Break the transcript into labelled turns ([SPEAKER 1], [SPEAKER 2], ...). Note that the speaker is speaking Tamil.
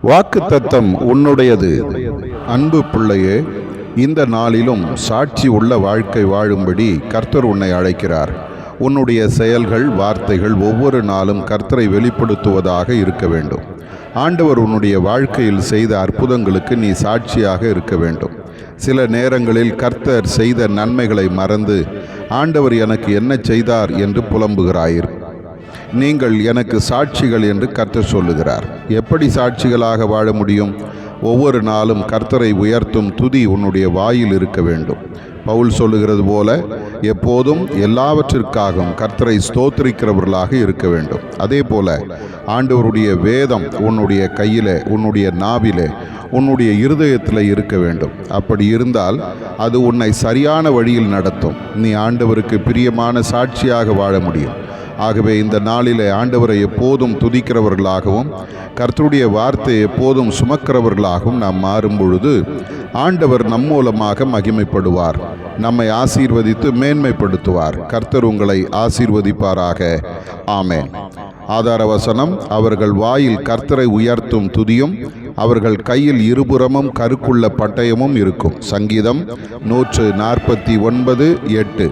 [SPEAKER 1] வாக்குத்தத்தம் உன்னுடையது. அன்பு பிள்ளையே, இந்த நாளிலும் சாட்சி உள்ள வாழ்க்கை வாழும்படி கர்த்தர் உன்னை அழைக்கிறார். உன்னுடைய செயல்கள், வார்த்தைகள் ஒவ்வொரு நாளும் கர்த்தரை வெளிப்படுத்துவதாக இருக்க வேண்டும். ஆண்டவர் உன்னுடைய வாழ்க்கையில் செய்த அற்புதங்களுக்கு நீ சாட்சியாக இருக்க வேண்டும். சில நேரங்களில் கர்த்தர் செய்த நன்மைகளை மறந்து ஆண்டவர் எனக்கு என்ன செய்தார் என்று புலம்புகிறாயிரு. நீங்கள் எனக்கு சாட்சிகள் என்று கர்த்தர் சொல்லுகிறார். எப்படி சாட்சிகளாக வாழ முடியும்? ஒவ்வொரு நாளும் கர்த்தரை உயர்த்தும் துதி உன்னுடைய வாயில் இருக்க வேண்டும். பவுல் சொல்லுகிறது போல எப்போதும் எல்லாவற்றிற்காகவும் கர்த்தரை ஸ்தோத்திரிக்கிறவர்களாக இருக்க வேண்டும். அதே போல ஆண்டவருடைய வேதம் உன்னுடைய கையிலே, உன்னுடைய நாவிலே, உன்னுடைய இருதயத்தில் இருக்க வேண்டும். அப்படி இருந்தால் அது உன்னை சரியான வழியில் நடத்தும். நீ ஆண்டவருக்கு பிரியமான சாட்சியாக வாழ முடியும். ஆகவே இந்த நாளிலே ஆண்டவரை எப்போதும் துதிக்கிறவர்களாகவும் கர்த்தருடைய வார்த்தை எப்போதும் சுமக்கிறவர்களாகவும் நாம் மாறும் பொழுது ஆண்டவர் நம் மூலமாக மகிமைப்படுவார், நம்மை ஆசீர்வதித்து மேன்மைப்படுத்துவார். கர்த்தர் உங்களை ஆசீர்வதிப்பாராக. ஆமென். ஆதார வசனம்: அவர்கள் வாயில் கர்த்தரை உயர்த்தும் துதியும் அவர்கள் கையில் இருபுறமும் கருக்குள்ள பட்டயமும் இருக்கும். சங்கீதம் 149:8.